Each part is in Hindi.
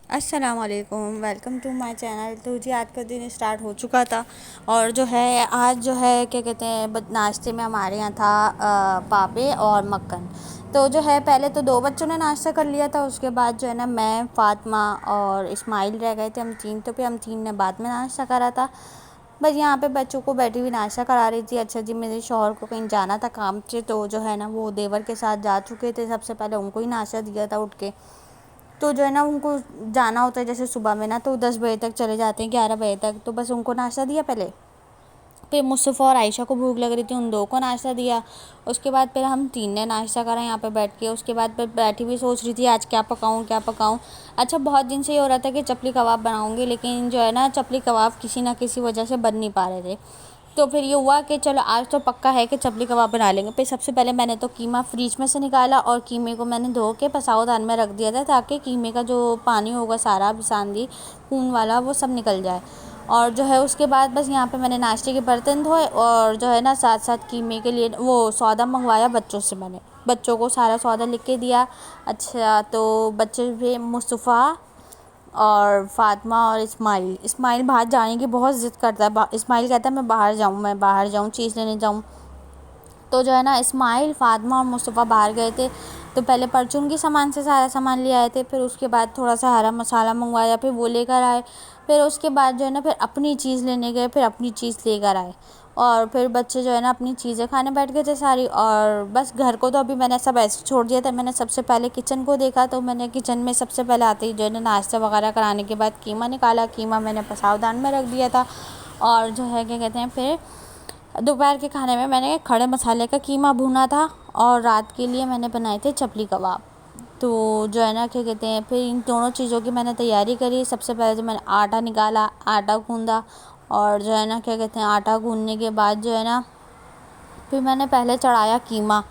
अस्सलामुअलैकुम, वेलकम टू माय चैनल। तो जी आज का दिन स्टार्ट हो चुका था और जो है आज जो है क्या कहते हैं नाश्ते में हमारे यहाँ था पापे और मक्खन। तो जो है पहले तो दो बच्चों ने नाश्ता कर लिया था, उसके बाद जो है ना मैं, फ़ातिमा और इस्माइल रह गए थे, हम तीन। तो फिर हम तीन ने बाद में नाश्ता करा था। बस यहाँ पे बच्चों को बैठी हुई नाश्ता करा रही थी। अच्छा जी, मेरे शौहर को कहीं जाना था काम से, तो जो है ना वो देवर के साथ जा चुके थे। सबसे पहले उनको ही नाश्ता दिया था उठ के। तो जो है ना उनको जाना होता है जैसे सुबह में ना, तो 10 बजे तक चले जाते हैं, 11 बजे तक। तो बस उनको नाश्ता दिया पहले। फिर मुस्तफ़ा और आयशा को भूख लग रही थी, उन दो को नाश्ता दिया। उसके बाद फिर हम तीन ने नाश्ता करा यहाँ पे बैठ के। उसके बाद फिर बैठी हुई सोच रही थी आज क्या पकाऊँ क्या पकाऊँ। अच्छा, बहुत दिन से ये हो रहा था कि चपली कबाब बनाऊँगी, लेकिन जो है ना चपली कबाब किसी ना किसी वजह से बन नहीं पा रहे थे। तो फिर ये हुआ कि चलो आज तो पक्का है कि चपली कबाब बना लेंगे। फिर सबसे पहले मैंने तो कीमा फ्रीज में से निकाला और कीमे को मैंने धो के पसावदान में रख दिया था, ताकि कीमे का जो पानी होगा सारा बिसांदी खून वाला वो सब निकल जाए। और जो है उसके बाद बस यहाँ पे मैंने नाश्ते के बर्तन धोए और जो है ना साथ साथ कीमे के लिए वो सौदा मंगवाया बच्चों से। मैंने बच्चों को सारा सौदा लिख के दिया। अच्छा, तो बच्चे भी मुस्तफ़ा और फ़ातिमा और इस्माइल बाहर जाने की बहुत ज़िद करता है। इस्माइल कहता है मैं बाहर जाऊँ चीज़ लेने जाऊँ। तो जो है ना इस्माइल, फ़ातिमा और मुस्तफ़ा बाहर गए थे। तो पहले परचून की सामान से सारा सामान ले आए थे, फिर उसके बाद थोड़ा सा हरा मसाला मंगवाया, फिर वो लेकर आए। फिर उसके बाद जो है ना फिर अपनी चीज़ लेने गए, फिर अपनी चीज़ लेकर आए। और फिर बच्चे जो है ना अपनी चीज़ें खाने बैठ गए थे सारी। और बस घर को तो अभी मैंने सब ऐसे छोड़ दिया था। मैंने सबसे पहले किचन को देखा, तो मैंने किचन में सबसे पहले आते ही जो है ना नाश्ता वगैरह कराने के बाद कीमा निकाला। कीमा मैंने पसावदान में रख दिया था। और जो है क्या कहते हैं फिर दोपहर के खाने में मैंने खड़े मसाले का कीमा भुना था और रात के लिए मैंने बनाए थे चपली कबाब। तो जो है ना क्या कहते हैं फिर इन दोनों चीज़ों की मैंने तैयारी करी। सबसे पहले तो मैंने आटा निकाला, आटा गूँधा। और जो है ना क्या कहते हैं आटा गूँधने के बाद जो है ना फिर मैंने पहले चढ़ाया कीमा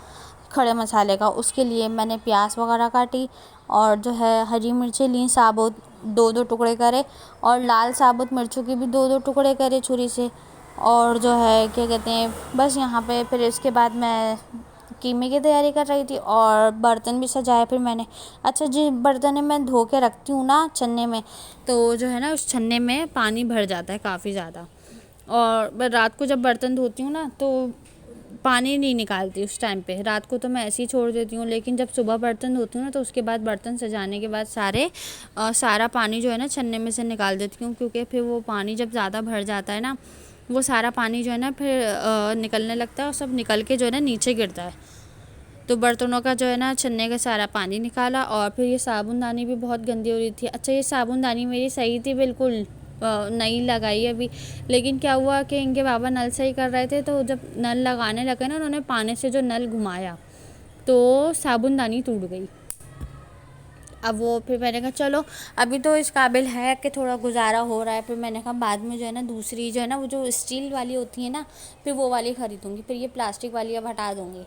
खड़े मसाले का। उसके लिए मैंने प्याज वगैरह काटी और जो है हरी मिर्चें ली साबुत, दो दो टुकड़े करे। और लाल साबुत मिर्चों के भी दो दो टुकड़े करे छुरी से। और जो है क्या कहते हैं बस यहाँ पे फिर इसके बाद मैं कीमे की तैयारी कर रही थी और बर्तन भी सजाए फिर मैंने। अच्छा जी, बर्तन मैं धो के रखती हूँ ना छन्ने में, तो जो है ना उस छन्ने में पानी भर जाता है काफ़ी ज़्यादा। और मैं रात को जब बर्तन धोती हूँ ना तो पानी नहीं निकालती उस टाइम पे। रात को तो मैं ऐसे ही छोड़ देती हूँ, लेकिन जब सुबह बर्तन धोती हूँ ना तो उसके बाद बर्तन सजाने के बाद सारा पानी जो है ना छन्ने में से निकाल देती हूँ। क्योंकि फिर वो पानी जब ज़्यादा भर जाता है ना, वो सारा पानी जो है ना फिर निकलने लगता है और सब निकल के जो है ना नीचे गिरता है। तो बर्तनों का जो है ना छन्ने का सारा पानी निकाला। और फिर ये साबुनदानी भी बहुत गंदी हो रही थी। अच्छा, ये साबुनदानी मेरी सही थी बिल्कुल, नई लगाई अभी। लेकिन क्या हुआ कि इनके बाबा नल सही कर रहे थे, तो जब नल लगाने लगे ना उन्होंने पानी से जो नल घुमाया तो साबुनदानी टूट गई। अब वो फिर मैंने कहा चलो अभी तो इस काबिल है कि थोड़ा गुजारा हो रहा है। फिर मैंने कहा बाद में जो है ना दूसरी जो है ना वो जो स्टील वाली होती है ना, फिर वो वाली ख़रीदूँगी, फिर ये प्लास्टिक वाली अब हटा दूँगी।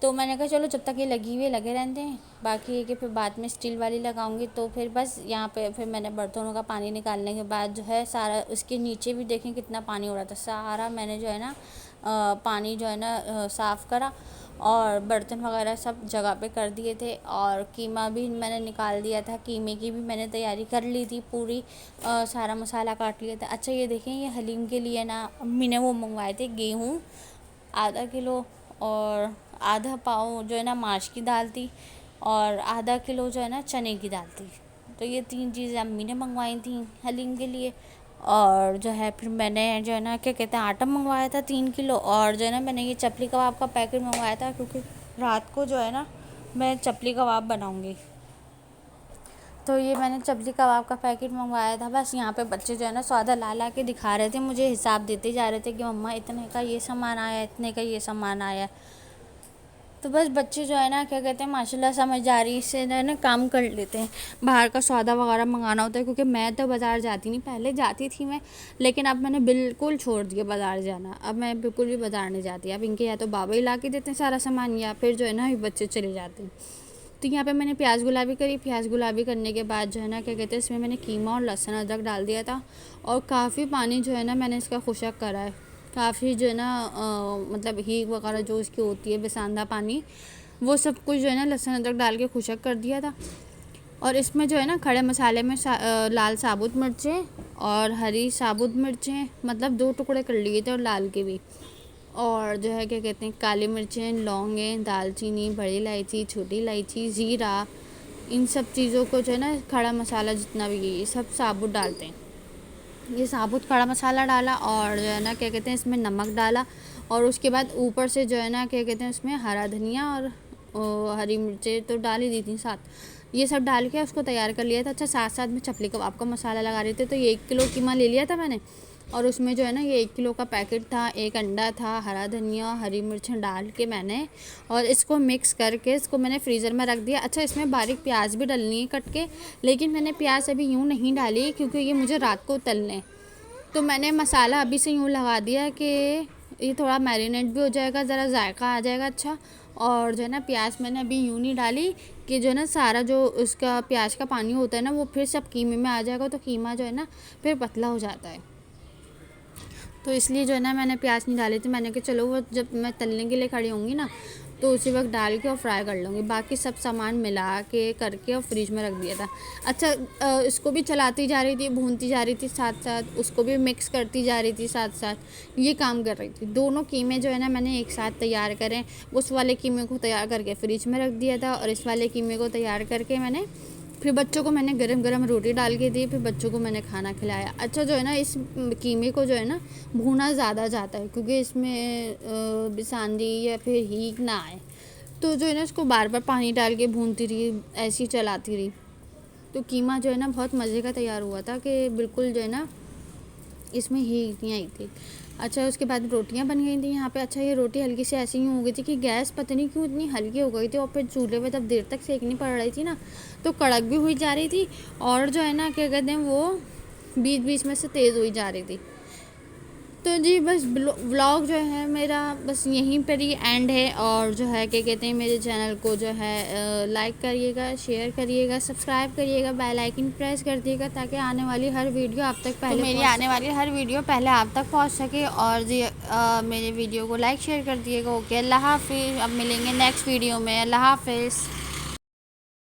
तो मैंने कहा चलो जब तक ये लगी हुई लगे रहते हैं, बाकी है कि फिर बाद में स्टील वाली लगाऊंगी। तो फिर बस यहाँ पे फिर मैंने बर्तनों का पानी निकालने के बाद जो है सारा उसके नीचे भी देखें कितना पानी हो रहा था, सारा मैंने जो है ना पानी जो है ना साफ़ करा और बर्तन वगैरह सब जगह पे कर दिए थे। और कीमा भी मैंने निकाल दिया था, कीमे की भी मैंने तैयारी कर ली थी पूरी। सारा मसाला काट लिया था। अच्छा, ये देखें ये हलीम के लिए ना अम्मी ने वो मंगवाए थे गेहूँ आधा किलो, और आधा पाव जो है ना माश की दाल थी, और आधा किलो जो है ना चने की दाल थी। तो ये तीन चीज़ें अम्मी ने मंगवाई थी हलीम के लिए। और जो है फिर मैंने जो है ना क्या कहते हैं आटा मंगवाया था 3 किलो। और जो है ना मैंने ये चपली कबाब का पैकेट मंगवाया था, क्योंकि रात को जो है ना मैं चपली कबाब बनाऊँगी। तो ये मैंने चपली कबाब का पैकेट मंगवाया था। बस यहाँ पे बच्चे जो है ना सौदा ला ला के दिखा रहे थे, मुझे हिसाब देते जा रहे थे कि मम्मा इतने का ये सामान आया, इतने का ये सामान आया। तो बस बच्चे जो है ना क्या कहते हैं माशाल्लाह समझदारी से जो है ना काम कर लेते हैं। बाहर का सौदा वगैरह मंगाना होता है, क्योंकि मैं तो बाज़ार जाती नहीं, पहले जाती थी मैं, लेकिन अब मैंने बिल्कुल छोड़ दिया बाज़ार जाना। अब मैं बिल्कुल भी बाज़ार नहीं जाती। अब इनके या तो बाबा ही ला के देते हैं सारा सामान, या फिर जो है ना ये बच्चे चले जाते हैं। तो यहाँ पे मैंने प्याज गुलाबी करी। प्याज गुलाबी करने के बाद जो है ना क्या कहते हैं इसमें मैंने कीमा और लहसुन अदरक डाल दिया था। और काफ़ी पानी जो है ना मैंने इसका खुशक करा है, काफ़ी जो है ना मतलब हींग वगैरह जो इसकी होती है बेसांदा पानी, वो सब कुछ जो है ना लहसुन अदरक डाल के खुशक कर दिया था। और इसमें जो है ना खड़े मसाले में लाल साबुत मिर्चें और हरी साबुत मिर्चें, मतलब 2 टुकड़े कर लिए थे और लाल के भी। और जो है क्या कहते हैं, काली मिर्चें, लौंगें, दालचीनी, बड़ी इलायची, छोटी इलायची, ज़ीरा, इन सब चीज़ों को जो है ना, खड़ा मसाला जितना भी ये सब साबुत डालते हैं। ये साबुत खड़ा मसाला डाला और जो है ना क्या कहते हैं, इसमें नमक डाला। और उसके बाद ऊपर से जो है ना क्या कहते हैं, उसमें हरा धनिया और हरी मिर्चें तो डाल ही दी थी साथ। ये सब डाल के उसको तैयार कर लिया था। अच्छा, साथ साथ में चपली कबाब का मसाला लगा रहे थे। तो ये 1 किलो कीमा ले लिया था मैंने, और उसमें जो है ना ये 1 किलो का पैकेट था, 1 अंडा था, हरा धनिया, हरी मिर्चें डाल के मैंने, और इसको मिक्स करके इसको मैंने फ्रीज़र में रख दिया। अच्छा, इसमें बारीक प्याज भी डलनी है कट के, लेकिन मैंने प्याज अभी यूँ नहीं डाली क्योंकि ये मुझे रात को तलने। तो मैंने मसाला अभी से यूँ लगा दिया कि ये थोड़ा मैरिनेट भी हो जाएगा, ज़रा जायका आ जाएगा अच्छा। और जो है ना प्याज मैंने अभी यूँ नहीं डाली कि जो है ना सारा जो उसका प्याज का पानी होता है ना वो फिर सब कीमे में आ जाएगा, तो कीमा जो है ना फिर पतला हो जाता है। तो इसलिए जो है ना मैंने प्याज नहीं डाली थी। मैंने कहा चलो वो जब मैं तलने के लिए खड़ी होंगी ना तो उसी वक्त डाल के और फ्राई कर लूँगी। बाकी सब सामान मिला के करके और फ्रिज में रख दिया था। अच्छा, इसको भी चलाती जा रही थी, भूनती जा रही थी साथ साथ, उसको भी मिक्स करती जा रही थी साथ साथ, ये काम कर रही थी। दोनों कीमे जो है ना मैंने एक साथ तैयार करें। उस वाले कीमे को तैयार करके फ्रिज में रख दिया था और इस वाले कीमे को तैयार करके मैंने फिर बच्चों को मैंने गरम गरम रोटी डाल के दी, फिर बच्चों को मैंने खाना खिलाया। अच्छा, जो है ना इस कीमे को जो है ना भूना ज़्यादा जाता है क्योंकि इसमें बिसांदी या फिर हींग ना आए। तो जो है ना इसको बार बार पानी डाल के भूनती रही, ऐसे ही चलाती रही। तो कीमा जो है ना बहुत मज़े का तैयार हुआ था कि बिल्कुल जो है ना इसमें हींग नहीं आई थी। अच्छा, उसके बाद रोटियां बन गई थी यहाँ पे। अच्छा, ये रोटी हल्की से ऐसी ही हो गई थी कि गैस पता नहीं क्यों इतनी हल्की हो गई थी, और फिर चूल्हे पे तब देर तक सेकनी पड़ रही थी ना तो कड़क भी हुई जा रही थी, और जो है ना क्या कहते हैं वो बीच बीच में से तेज़ हुई जा रही थी। तो जी बस व्लॉग जो है मेरा बस यहीं पर ही एंड है। और जो है क्या कहते हैं, मेरे चैनल को जो है लाइक करिएगा, शेयर करिएगा, सब्सक्राइब करिएगा, बेल आइकन प्रेस कर दिएगा ताकि आने वाली हर वीडियो आप तक पहले, तो मेरी आने वाली हर वीडियो पहले आप तक पहुंच सके। और जी मेरे वीडियो को लाइक शेयर कर दिएगा। ओके, अल्लाह हाफिज़। अब मिलेंगे नेक्स्ट वीडियो में। अल्लाह हाफिज़।